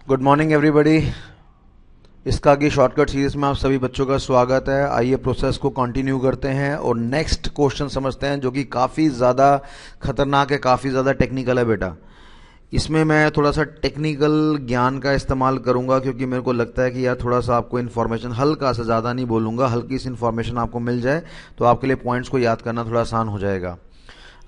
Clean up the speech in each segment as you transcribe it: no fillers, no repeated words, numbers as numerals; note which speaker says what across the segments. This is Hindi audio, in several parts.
Speaker 1: Good morning everybody. इसका की शॉर्टकट सीरीज में आप सभी बच्चों का स्वागत है। आइए प्रोसेस को कंटिन्यू करते हैं और नेक्स्ट क्वेश्चन समझते हैं, जो कि काफ़ी ज़्यादा खतरनाक है, काफ़ी ज़्यादा टेक्निकल है बेटा। इसमें मैं थोड़ा सा टेक्निकल ज्ञान का इस्तेमाल करूंगा, क्योंकि मेरे को लगता है कि यार थोड़ा सा आपको इन्फॉर्मेशन, हल्का सा, ज़्यादा नहीं बोलूँगा, हल्की सी इन्फॉर्मेशन आपको मिल जाए तो आपके लिए पॉइंट्स को याद करना थोड़ा आसान हो जाएगा।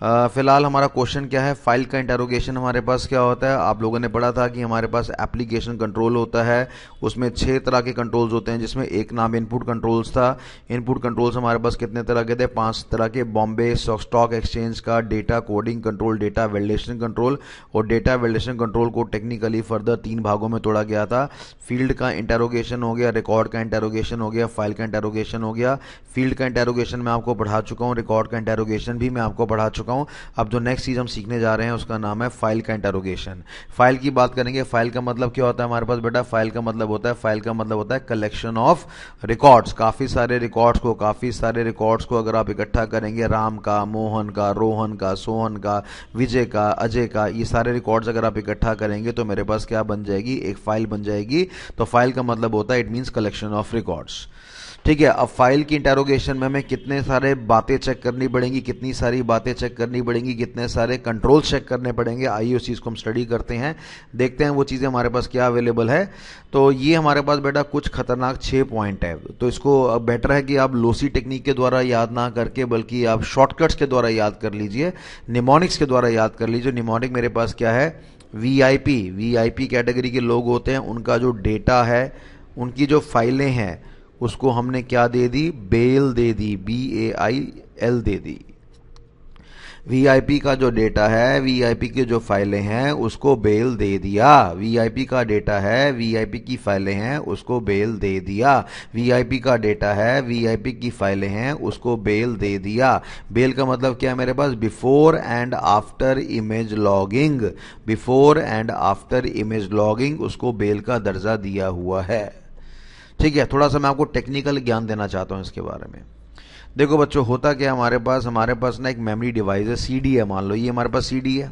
Speaker 1: फिलहाल हमारा क्वेश्चन क्या है, फाइल का इंटरोगेशन हमारे पास क्या होता है। आप लोगों ने पढ़ा था कि हमारे पास एप्लीकेशन कंट्रोल होता है, उसमें 6 तरह के कंट्रोल्स होते हैं, जिसमें एक नाम इनपुट कंट्रोल्स था। इनपुट कंट्रोल्स हमारे पास कितने तरह के थे? 5 तरह के। बॉम्बे स्टॉक एक्सचेंज का data coding control, data validation control, और डेटा वैलिडेशन कंट्रोल को टेक्निकली फर्दर 3 भागों में तोड़ा गया था। फील्ड का इंटरोगेशन हो गया, रिकॉर्ड का इंटरोगेशन हो गया, फाइल का इंटरोगेशन हो गया। फील्ड का इंटरोगेशन मैं आपको पढ़ा चुका हूँ, रिकॉर्ड का इंटरोगेशन भी मैं आपको पढ़ा चुका हूँ। अब जो नेक्स्ट चीज हम सीखने जा रहे हैं उसका नाम है फाइल का इंटरोगेशन। फाइल की बात करेंगे। फाइल का मतलब क्या होता है हमारे पास बेटा? फाइल का मतलब होता है कलेक्शन ऑफ रिकॉर्ड्स। काफी सारे रिकॉर्ड्स को अगर आप इकट्ठा करेंगे, राम का, मोहन का, रोहन का, सोहन का, विजय का, अजय का, ये सारे रिकॉर्ड्स अगर आप इकट्ठा करेंगे तो मेरे पास क्या बन जाएगी? एक फाइल बन जाएगी। तो फाइल का मतलब होता है, it means collection of records. ठीक है। अब फाइल की इंटरोगेशन में हमें कितने सारे बातें चेक करनी पड़ेंगी, कितनी सारी बातें चेक करनी पड़ेंगी, कितने सारे कंट्रोल चेक करने पड़ेंगे। आइए उस चीज़ को हम स्टडी करते हैं, देखते हैं वो चीज़ें हमारे पास क्या अवेलेबल है। तो ये हमारे पास बेटा कुछ खतरनाक 6 पॉइंट है। तो इसको बेटर है कि आप लोसी टेक्निक के द्वारा याद ना करके, बल्कि आप शॉर्टकट्स के द्वारा याद कर लीजिए, निमोनिक्स के द्वारा याद कर लीजिए। निमोनिक मेरे पास क्या है? वीआईपी कैटेगरी के लोग होते हैं, उनका जो डेटा है, उनकी जो फाइलें हैं, उसको हमने क्या दे दी? बेल दे दी, BAIL दे दी। वीआईपी का जो डेटा है, वीआईपी की जो फाइलें हैं, उसको बेल दे दिया। वीआईपी का डेटा है, वीआईपी की फाइलें हैं, उसको बेल दे दिया। वीआईपी का डेटा है, वीआईपी की फाइलें हैं, उसको बेल दे दिया। बेल का मतलब क्या है मेरे पास? Before and after image logging. Before and after image logging, उसको बेल का दर्जा दिया हुआ है। ठीक है। थोड़ा सा मैं आपको टेक्निकल ज्ञान देना चाहता हूं इसके बारे में। देखो बच्चों, होता क्या हमारे पास ना एक मेमोरी डिवाइस है, सीडी है। मान लो ये हमारे पास सीडी है,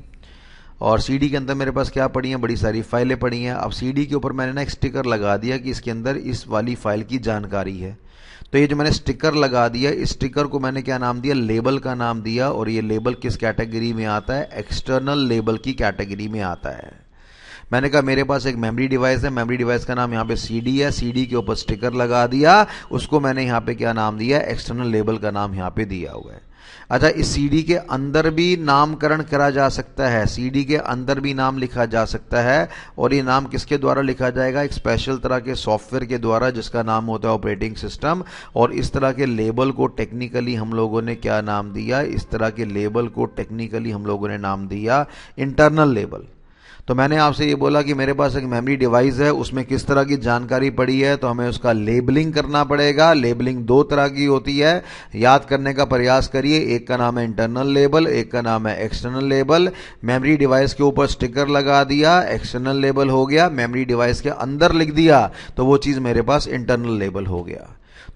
Speaker 1: और सीडी के अंदर मेरे पास क्या पड़ी है? बड़ी सारी फाइलें पड़ी हैं। अब सीडी के ऊपर मैंने ना एक स्टिकर लगा दिया कि इसके अंदर इस वाली फाइल की जानकारी है। तो ये जो मैंने स्टिकर लगा दिया, इस स्टिकर को मैंने क्या नाम दिया? लेबल का नाम दिया। और ये लेबल किस कैटेगरी में आता है? एक्सटर्नल लेबल की कैटेगरी में आता है। मैंने कहा मेरे पास एक मेमोरी डिवाइस है, मेमोरी डिवाइस का नाम यहाँ पे सीडी है, सीडी के ऊपर स्टिकर लगा दिया, उसको मैंने यहाँ पे क्या नाम दिया? एक्सटर्नल लेबल का नाम यहाँ पे दिया हुआ है। अच्छा, इस सीडी के अंदर भी नामकरण करा जा सकता है, सीडी के अंदर भी नाम लिखा जा सकता है। और ये नाम किसके द्वारा लिखा जाएगा? एक स्पेशल तरह के सॉफ्टवेयर के द्वारा, जिसका नाम होता है ऑपरेटिंग सिस्टम। और इस तरह के लेबल को टेक्निकली हम लोगों ने क्या नाम दिया? इस तरह के लेबल को टेक्निकली हम लोगों ने नाम दिया इंटरनल लेबल। तो मैंने आपसे ये बोला कि मेरे पास एक मेमोरी डिवाइस है, उसमें किस तरह की जानकारी पड़ी है, तो हमें उसका लेबलिंग करना पड़ेगा। लेबलिंग 2 तरह की होती है, याद करने का प्रयास करिए। एक का नाम है इंटरनल लेबल, एक का नाम है एक्सटर्नल लेबल। मेमोरी डिवाइस के ऊपर स्टिकर लगा दिया, एक्सटर्नल लेबल हो गया। मेमोरी डिवाइस के अंदर लिख दिया, तो वो चीज मेरे पास इंटरनल लेबल हो गया।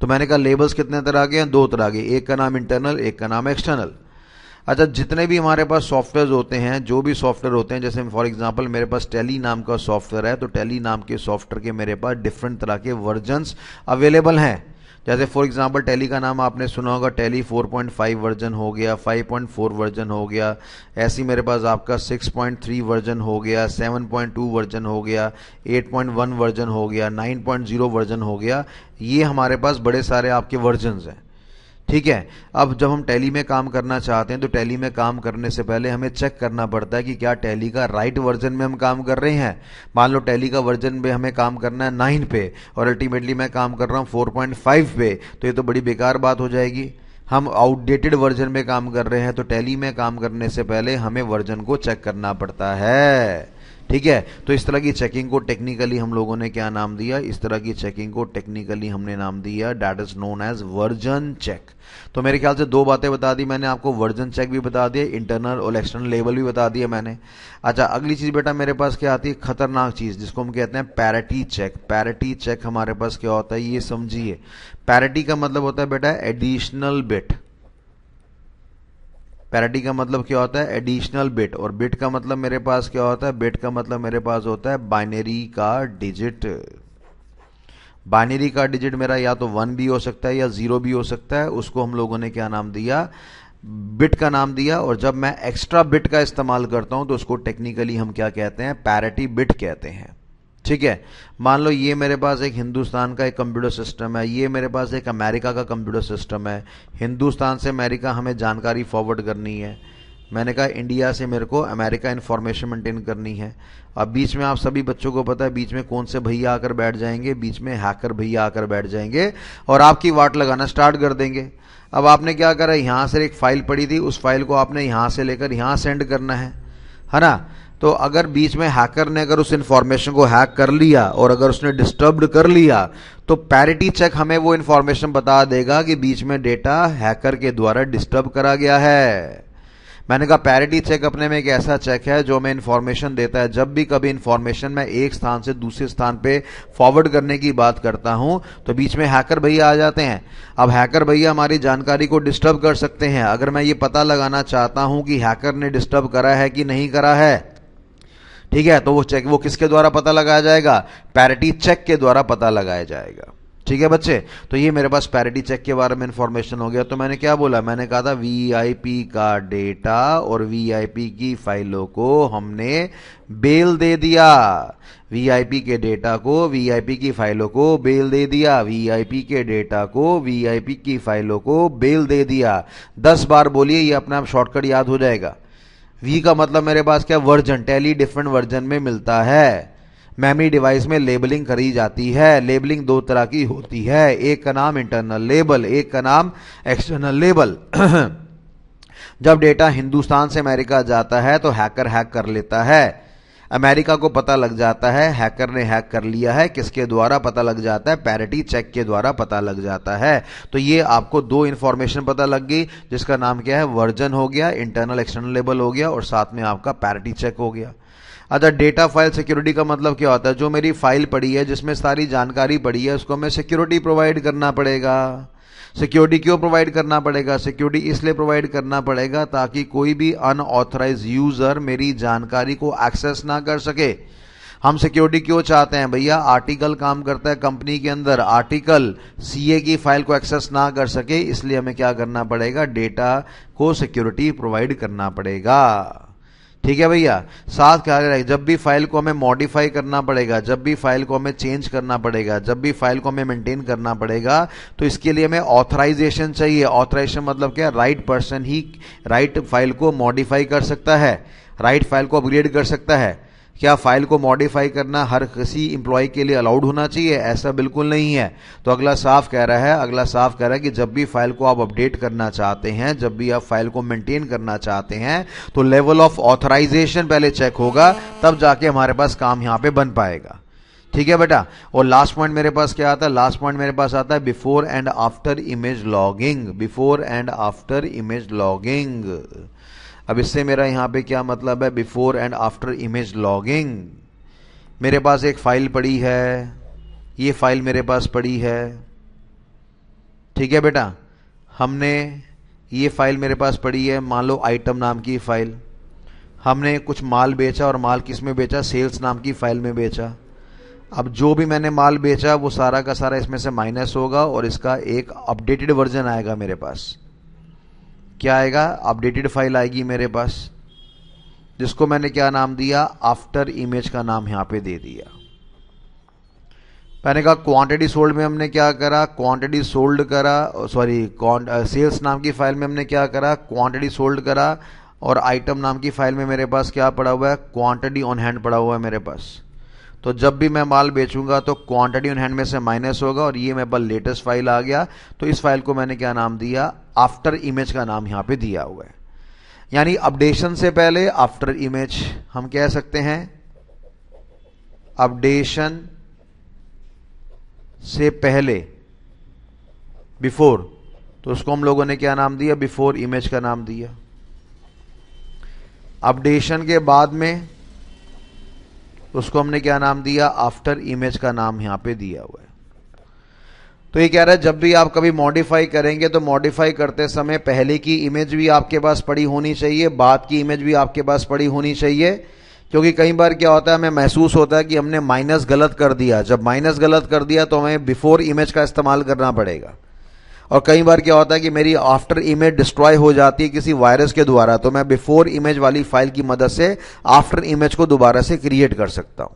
Speaker 1: तो मैंने कहा लेबल्स कितने तरह के हैं? 2 तरह के, एक का नाम इंटरनल, एक का नाम एक्सटर्नल। अच्छा, जितने भी हमारे पास सॉफ्टवेयर होते हैं, जो भी सॉफ्टवेयर होते हैं, जैसे फॉर एग्जांपल मेरे पास टैली नाम का सॉफ्टवेयर है, तो टैली नाम के सॉफ्टवेयर के मेरे पास डिफरेंट तरह के वर्जन्स अवेलेबल हैं। जैसे फॉर एग्जांपल टैली का नाम आपने सुना होगा, टैली 4.5 वर्जन हो गया, 5.4 वर्जन हो गया, ऐसी मेरे पास आपका 6.3 वर्जन हो गया, 7.2 वर्जन हो गया, 8.1 वर्जन हो गया, 9.0 वर्जन हो गया। ये हमारे पास बड़े सारे आपके वर्जन्स हैं। ठीक है। अब जब हम टैली में काम करना चाहते हैं, तो टैली में काम करने से पहले हमें चेक करना पड़ता है कि क्या टैली का राइट वर्जन में हम काम कर रहे हैं। मान लो टैली का वर्जन में हमें काम करना है 9 पे, और अल्टीमेटली मैं काम कर रहा हूं 4.5 पे, तो ये तो बड़ी बेकार बात हो जाएगी। हम आउटडेटेड वर्जन में काम कर रहे हैं, तो टैली में काम करने से पहले हमें वर्जन को चेक करना पड़ता है। ठीक है। तो इस तरह की चेकिंग को टेक्निकली हम लोगों ने क्या नाम दिया? इस तरह की चेकिंग को टेक्निकली हमने नाम दिया, that is known as version check. तो मेरे ख्याल से 2 बातें बता दी मैंने आपको, वर्जन चेक भी बता दिया, इंटरनल और एक्सटर्नल लेबल भी बता दिया मैंने। अच्छा, अगली चीज बेटा मेरे पास क्या आती है? खतरनाक चीज, जिसको हम कहते हैं पैरिटी चेक। पैरिटी चेक हमारे पास क्या होता है, ये समझिए। पैरिटी का मतलब होता है बेटा एडिशनल बिट। पैरिटी का मतलब क्या होता है? Additional bit. और बिट का मतलब मेरे पास क्या होता है? बिट का मतलब मेरे पास होता है बाइनरी का डिजिट। बाइनरी का डिजिट मेरा या तो 1 भी हो सकता है या 0 भी हो सकता है, उसको हम लोगों ने क्या नाम दिया? बिट का नाम दिया। और जब मैं एक्स्ट्रा बिट का इस्तेमाल करता हूं तो उसको टेक्निकली हम क्या कहते हैं? पैरिटी बिट कहते हैं। ठीक है, मान लो ये मेरे पास एक हिंदुस्तान का एक कंप्यूटर सिस्टम है, ये मेरे पास एक अमेरिका का कंप्यूटर सिस्टम है। हिंदुस्तान से अमेरिका हमें जानकारी फॉरवर्ड करनी है, मैंने कहा इंडिया से मेरे को अमेरिका इन्फॉर्मेशन मेंटेन करनी है। अब बीच में आप सभी बच्चों को पता है बीच में कौन से भैया आकर बैठ जाएंगे? बीच में हैकर भैया आकर बैठ जाएंगे और आपकी वाट लगाना स्टार्ट कर देंगे। अब आपने क्या करा? यहां से एक फाइल पड़ी थी, उस फाइल को आपने यहां से लेकर यहां सेंड करना है ना? तो अगर बीच में हैकर ने अगर उस इंफॉर्मेशन को हैक कर लिया और अगर उसने डिस्टर्ब कर लिया तो पैरिटी चेक हमें वो इंफॉर्मेशन बता देगा कि बीच में डेटा हैकर के द्वारा डिस्टर्ब करा गया है। मैंने कहा पैरिटी चेक अपने में एक ऐसा चेक है जो हमें इंफॉर्मेशन देता है। जब भी कभी इंफॉर्मेशन मैं एक स्थान से दूसरे स्थान पे फॉरवर्ड करने की बात करता हूं तो बीच में हैकर भैया आ जाते हैं। अब हैकर भैया हमारी जानकारी को डिस्टर्ब कर सकते हैं। अगर मैं ये पता लगाना चाहता हूं कि हैकर ने डिस्टर्ब करा है कि नहीं करा है, ठीक है, तो वो चेक वो किसके द्वारा पता लगाया जाएगा? पैरिटी चेक के द्वारा पता लगाया जाएगा। ठीक है बच्चे, तो ये मेरे पास पैरिटी चेक के बारे में इंफॉर्मेशन हो गया। तो मैंने क्या बोला? मैंने कहा था वीआईपी का डेटा और वीआईपी की फाइलों को हमने बेल दे दिया। वीआईपी के डेटा को, वीआईपी की फाइलों को बेल दे दिया। वीआईपी के डेटा को, वीआईपी की फाइलों को बेल दे दिया। 10 बार बोलिए, ये अपने आप शॉर्टकट याद हो जाएगा। वी का मतलब मेरे पास क्या? वर्जन। टैली डिफरेंट वर्जन में मिलता है। मेमोरी डिवाइस में लेबलिंग करी जाती है। लेबलिंग 2 तरह की होती है, एक का नाम इंटरनल लेबल, एक का नाम एक्सटर्नल लेबल। जब डेटा हिंदुस्तान से अमेरिका जाता है तो हैकर हैक कर लेता है। अमेरिका को पता लग जाता है हैकर ने हैक कर लिया है। किसके द्वारा पता लग जाता है? पैरिटी चेक के द्वारा पता लग जाता है। तो ये आपको 2 इंफॉर्मेशन पता लग गई, जिसका नाम क्या है? वर्जन हो गया, इंटरनल एक्सटर्नल लेबल हो गया और साथ में आपका पैरिटी चेक हो गया। अच्छा, डेटा फाइल सिक्योरिटी का मतलब क्या होता है? जो मेरी फाइल पड़ी है जिसमें सारी जानकारी पड़ी है उसको हमें सिक्योरिटी प्रोवाइड करना पड़ेगा। सिक्योरिटी क्यों प्रोवाइड करना पड़ेगा? सिक्योरिटी इसलिए प्रोवाइड करना पड़ेगा ताकि कोई भी अनऑथराइज यूजर मेरी जानकारी को एक्सेस ना कर सके। हम सिक्योरिटी क्यों चाहते हैं भैया? आर्टिकल काम करता है कंपनी के अंदर, आर्टिकल सीए की फाइल को एक्सेस ना कर सके, इसलिए हमें क्या करना पड़ेगा? डेटा को सिक्योरिटी प्रोवाइड करना पड़ेगा। ठीक है भैया, साथ क्या रहेगा? जब भी फाइल को हमें मॉडिफाई करना पड़ेगा, जब भी फाइल को हमें चेंज करना पड़ेगा, जब भी फाइल को हमें मेंटेन करना पड़ेगा, तो इसके लिए हमें ऑथराइजेशन चाहिए। ऑथराइजेशन मतलब क्या? राइट पर्सन ही राइट फाइल को मॉडिफाई कर सकता है, राइट फाइल को अपग्रेड कर सकता है। क्या फाइल को मॉडिफाई करना हर किसी इंप्लॉय के लिए अलाउड होना चाहिए? ऐसा बिल्कुल नहीं है। तो अगला साफ कह रहा है कि जब भी फाइल को आप अपडेट करना चाहते हैं, जब भी आप फाइल को मेंटेन करना चाहते हैं, तो लेवल ऑफ ऑथराइजेशन पहले चेक होगा, तब जाके हमारे पास काम यहां पे बन पाएगा। ठीक है बेटा। और लास्ट पॉइंट मेरे पास क्या आता है? लास्ट पॉइंट मेरे पास आता है before and after image logging. Before and after image logging. अब इससे मेरा यहां पे क्या मतलब है? Before and after image logging. मेरे पास एक फाइल पड़ी है, ये फाइल मेरे पास पड़ी है, ठीक है बेटा। हमने ये फाइल मेरे पास पड़ी है, मान लो आइटम नाम की फाइल। हमने कुछ माल बेचा और माल किस में बेचा? सेल्स नाम की फाइल में बेचा। अब जो भी मैंने माल बेचा वो सारा का सारा इसमें से माइनस होगा और इसका एक अपडेटेड वर्जन आएगा मेरे पास। क्या आएगा? अपडेटेड फाइल आएगी मेरे पास, जिसको मैंने क्या नाम दिया? आफ्टर इमेज का नाम यहां पे दे दिया। मैंने कहा क्वांटिटी सोल्ड में हमने क्या करा? क्वांटिटी सोल्ड करा, सॉरी सेल्स नाम की फाइल में हमने क्या करा? क्वांटिटी सोल्ड करा। और आइटम नाम की फाइल में मेरे पास क्या पड़ा हुआ है? क्वांटिटी ऑन हैंड पड़ा हुआ है मेरे पास। तो जब भी मैं माल बेचूंगा तो क्वांटिटी ऑन हैंड में से माइनस होगा और ये मेरे पास लेटेस्ट फाइल आ गया। तो इस फाइल को मैंने क्या नाम दिया? आफ्टर इमेज का नाम यहां पे दिया हुआ है। यानी अपडेशन से पहले आफ्टर इमेज हम कह सकते हैं। अपडेशन से पहले बिफोर, तो उसको हम लोगों ने क्या नाम दिया? बिफोर इमेज का नाम दिया। अपडेशन के बाद में उसको हमने क्या नाम दिया? आफ्टर इमेज का नाम यहां पे दिया हुआ है। तो ये कह रहा है जब भी आप कभी मॉडिफाई करेंगे तो मॉडिफाई करते समय पहले की इमेज भी आपके पास पड़ी होनी चाहिए, बाद की इमेज भी आपके पास पड़ी होनी चाहिए। क्योंकि कई बार क्या होता है, हमें महसूस होता है कि हमने माइनस गलत कर दिया। जब माइनस गलत कर दिया तो हमें बिफोर इमेज का इस्तेमाल करना पड़ेगा। और कई बार क्या होता है कि मेरी आफ्टर इमेज डिस्ट्रॉय हो जाती है किसी वायरस के द्वारा, तो मैं बिफोर इमेज वाली फाइल की मदद से आफ्टर इमेज को दोबारा से क्रिएट कर सकता हूं।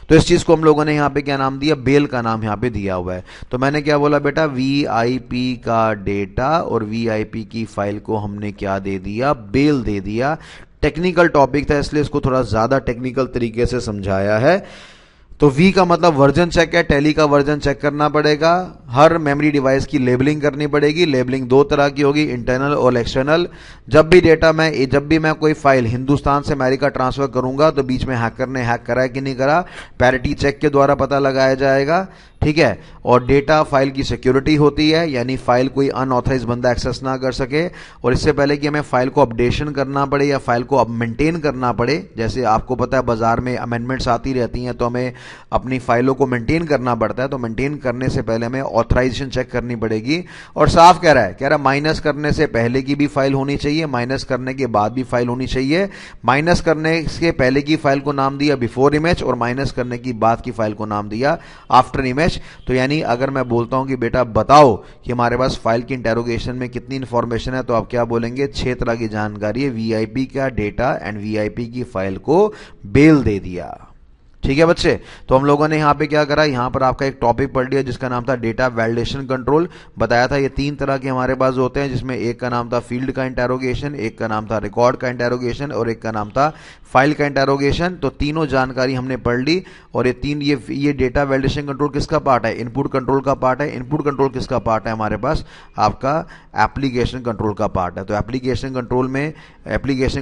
Speaker 1: तो इस चीज को हम लोगों ने यहाँ पे क्या नाम दिया, बेल का नाम यहाँ पे दिया हुआ है। तो मैंने क्या बोला बेटा, वीआईपी का डेटा और वीआईपी की फाइल को हमने क्या दे दिया, बेल दे दिया। टेक्निकल टॉपिक था इसलिए इसको थोड़ा ज्यादा टेक्निकल तरीके से समझाया है। तो V का मतलब वर्जन चेक है, टैली का वर्जन चेक करना पड़ेगा। हर मेमोरी डिवाइस की लेबलिंग करनी पड़ेगी। लेबलिंग दो तरह की होगी, इंटरनल और एक्सटर्नल। जब भी मैं कोई फाइल हिंदुस्तान से अमेरिका ट्रांसफर करूंगा तो बीच में हैकर ने हैक करा है कि नहीं करा, पैरिटी चेक के द्वारा पता लगाया जाएगा। ठीक है। और डेटा फाइल की सिक्योरिटी होती है, यानी फाइल कोई अनऑथराइज बंदा एक्सेस ना कर सके। और इससे पहले कि हमें फाइल को अपडेशन करना पड़े या फाइल को अब मेंटेन करना पड़े, जैसे आपको पता है बाजार में अमेंडमेंट्स आती रहती हैं तो हमें अपनी फाइलों को मेंटेन करना पड़ता है। तो मेंटेन करने से पहले हमें ऑथराइजेशन चेक करनी पड़ेगी। और साफ कह रहा है माइनस करने से पहले की भी फाइल होनी चाहिए, माइनस करने के बाद भी फाइल होनी चाहिए। माइनस करने के पहले की फाइल को नाम दिया बिफोर इमेज और माइनस करने की बाद की फाइल को नाम दिया आफ्टर इमेज। तो यानी अगर मैं बोलता हूं कि बेटा बताओ कि हमारे पास फाइल की इंटेरोगेशन में कितनी इंफॉर्मेशन है, तो आप क्या बोलेंगे, 6 तरह की जानकारी है। वीआईपी का डेटा एंड वीआईपी की फाइल को बेल दे दिया। ठीक है बच्चे। तो हम लोगों ने यहाँ पे क्या करा, यहाँ पर आपका एक टॉपिक पढ़ लिया जिसका नाम था डेटा वैलिडेशन कंट्रोल। बताया था ये 3 तरह के हमारे पास होते हैं, जिसमें एक का नाम था फील्ड का इंटेरोगेशन, एक का नाम था रिकॉर्ड का इंटेरोगेशन और एक का नाम था फाइल का इंटेरोगेशन। तो तीनों जानकारी हमने पढ़ ली। और ये डेटा वैलिडेशन कंट्रोल किसका पार्ट है, इनपुट कंट्रोल का पार्ट है। इनपुट कंट्रोल किसका पार्ट है, हमारे पास आपका एप्लीकेशन कंट्रोल का पार्ट है। तो एप्लीकेशन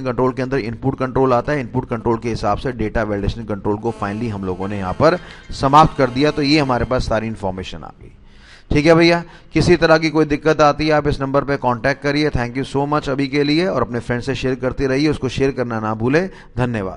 Speaker 1: कंट्रोल के अंदर इनपुट कंट्रोल आता है। इनपुट कंट्रोल के हिसाब से डेटा वैलिडेशन कंट्रोल को फाइनली हम लोगों ने यहां पर समाप्त कर दिया। तो ये हमारे पास सारी इंफॉर्मेशन आ गई। ठीक है भैया, किसी तरह की कोई दिक्कत आती है आप इस नंबर पे कांटेक्ट करिए। थैंक यू सो मच अभी के लिए, और अपने फ्रेंड से शेयर करते रहिए, उसको शेयर करना ना भूले। धन्यवाद।